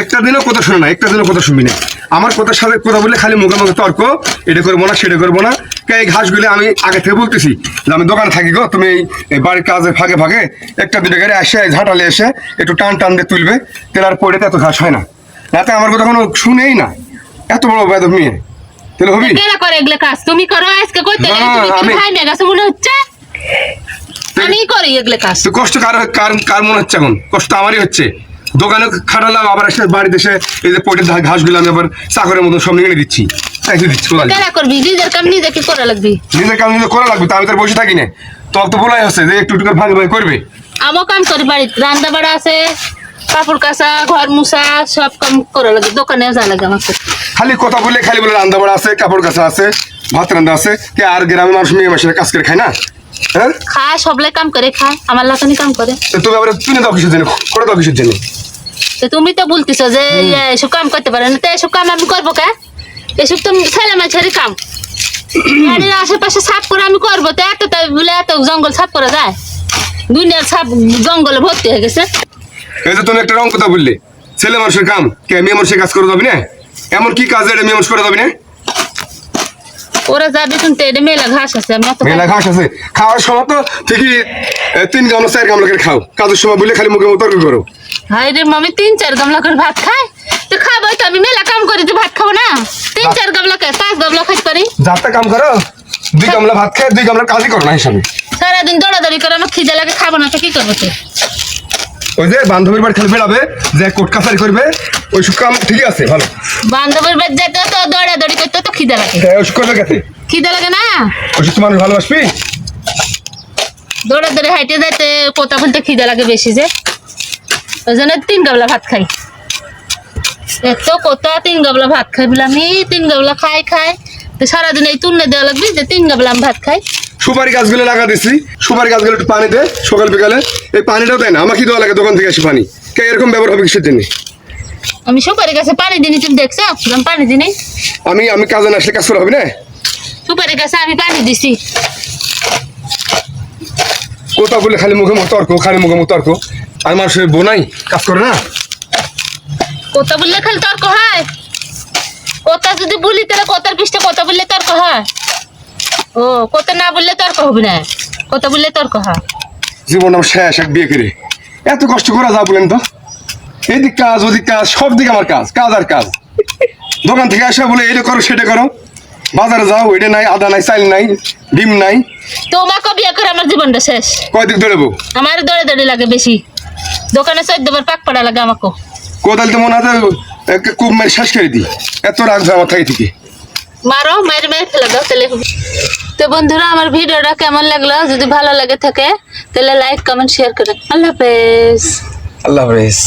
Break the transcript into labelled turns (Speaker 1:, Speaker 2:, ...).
Speaker 1: একটা দিনও কথা শুনে না, একটা দিনও কথা শুনবি না। আমার কথার সাথে কথা বললে খালি মুখে মুখে তর্ক, এটা করবো না সেটা করবো না। এই ঘাসগুলো আমি আগে থেকে বলতেছি যে আমি দোকানে থাকি গো, তুমি এই বাড়ির কাজে ফাঁকে ফাঁকে একটা দুটো গাড়ি এসে ঝাঁটালে এসে একটু টান টান দিয়ে তুলবে, তেলার পড়ে এত ঘাস হয় না। রাতে আমার কথা কোনো শুনেই না, এত বড় বেদব মেয়ে তাহলে হবি?
Speaker 2: কেনা করে এগুলো কাজ তুমি করো, আজকে কইতে তুমি ভাই না গেছে মনে হচ্ছে আমি করি এগুলো কাজ।
Speaker 1: তো কষ্ট কার কার কার মনে হচ্ছে? এখন কষ্ট আমারই হচ্ছে। দোকানে খাটালাম, আবার এসে বাড়িতে এসে এই যে পটের ঘাসগুলো আমি আবার চাকরের মতো সব নিয়ে দিচ্ছি।
Speaker 2: কেনা করবি নিজের কাম নিজে কি করা লাগবি?
Speaker 1: নিজের কাম নিজে করা লাগবে, তা আমি তার বসে থাকি না। তোর তো বলাই হচ্ছে যে একটু একটু করে ভাগে ভাগে করবে।
Speaker 2: আমার কাম করি বাড়িতে, রান্না বাড়া আছে, কাপড় কাচা, ঘর মুছা, সব কাম করা লাগে, দোকানেও যা লাগে আমাকে।
Speaker 1: খালি কথা বললে খালি বলে রান্না বাড়া আছে, কাপড় কাচা আছে, ভাত রান্না আছে। কে আর গ্রামের মানুষ মেয়ে মাসে কাজ করে খায় না? হ্যাঁ
Speaker 2: খায়, সবলাই কাম করে খায়, আমার লাগানি কাম করে।
Speaker 1: তুমি আবার তুলে দাও কিসের জন্য, করে দাও কিসের জন্য?
Speaker 2: তো তুমি তো বলতেছো যে এসব কাম করতে পারে না, তো এসব কাম আমি করবো কে? এসব তো ছেলে মানুষেরই কাম। বাড়ির আশেপাশে সাফ করে আমি করবো, তো এত বলে এত জঙ্গল সাফ করা যায়? দুনিয়ার সাপ জঙ্গলে ভর্তি হয়ে গেছে।
Speaker 1: এই যে তুমি একটা রং কথা বললে, ছেলে মানুষের কাম, কে মেয়ে মানুষের কাজ করে যাবি না? এমন কি কাজ এটা মেয়ে মানুষ করে যাবি না?
Speaker 2: ওরা যাবে শুনতে, এটা মেলা ঘাস আছে, আমি এত
Speaker 1: মেলা ঘাস আছে, খাওয়ার সময় তো ঠিকই 3 গামলা 4 গামলা করে খাও, কাজের সময় বললে খালি মুখে মুখে তর্ক করো।
Speaker 2: হাই রে মামি 3-4 গামলা করে ভাত খাই, তো খাবো তো, আমি মেলা কাম করি, তো ভাত খাবো না? 3-4 গামলা কে 5 গামলা খাইতে পারি।
Speaker 1: যাতে কাম করো, 2 গামলা ভাত খায় 2 গামলা কাজই করো না হিসাবে।
Speaker 2: সারাদিন দৌড়াদৌড়ি করে আমার খিদে লাগে, খাবো না তো কি করবো? তো
Speaker 1: ওই যে বান্ধবীর বাড়ি খেলে বেড়াবে, যে কোট কাছারি করবে, ওই সব কাম ঠিকই আছে ভালো।
Speaker 2: বান্ধবের বাড়ি যেতে তো দৌড়াদৌড়ি করতে তো খিদে লাগে।
Speaker 1: ওই সব করবে গেছে,
Speaker 2: খিদে লাগে না?
Speaker 1: ওই সব তো মানুষ ভালোবাসবি।
Speaker 2: দৌড়াদৌড়ি হাইটে যাইতে কথা বলতে খিদে লাগে বেশি, যে ওই জন্য 3 গামলা ভাত খাই। এত কোথা 3 গামলা ভাত খাই বলে, আমি 3 গামলা খাই তো সারাদিন এই তুলনে দেওয়া লাগবে যে 3 গামলা আমি ভাত খাই।
Speaker 1: সুপারি গাছগুলো লাগা দিছি, সুপারি গাছগুলো একটু পানি দে সকাল বিকালে। এই পানিটাও দেয় না, আমাকে দেওয়া লাগে দোকান থেকে এসে পানি। কে এরকম ব্যবহার হবে কিসের জন্য?
Speaker 2: আমি সুপারি গাছে পানি দিনি, তুমি দেখছো আমি পানি দিনি?
Speaker 1: আমি কাজে না আসলে কাজ করা হবে না?
Speaker 2: সুপারি গাছে আমি পানি দিছি।
Speaker 1: কোথা বলে খালি মুখে মুখ তর্ক, খালি মুখে মুখ তর্ক। আর মানুষের বোনাই কাজ করে না?
Speaker 2: কথা বললে খালি তর্ক হয়? কথা যদি বলি তাহলে কথার পৃষ্ঠে কথা বললে তর্ক হয়? ও কথা না বললে তর্ক হবে না, কথা বললে তর্ক হয়।
Speaker 1: জীবন আমার শেষ এক বিয়ে করে। এত কষ্ট করা যা বলেন তো, এদিক কাজ ওদিক কাজ, সব দিকে আমার কাজ, কাজ আর কাজ। দোকান থেকে আসা বলে এটা করো সেটা করো, বাজারে যাও, এটা নাই, আদা নাই, চাল নাই, ডিম নাই।
Speaker 2: তোমাকে বিয়ে করে আমার জীবনটা শেষ।
Speaker 1: কয়দিক ধরেবো?
Speaker 2: আমার দৌড়ে লাগে বেশি, দোকানে 14 বার পাক পড়া লাগে আমাকে।
Speaker 1: কোদাল তো মনে হয় খুব মেরে শেষ করে দিই, এত রাগ ধরে আমার থাকি থেকে।
Speaker 2: মারো, মেরে ফেলে দাও তাহলে। তো বন্ধুরা, আমার ভিডিওটা কেমন লাগলো? যদি ভালো লাগে থাকে তাহলে লাইক কমেন্ট শেয়ার করেন। আল্লাহ হাফেজ।
Speaker 1: আল্লাহ হাফেজ।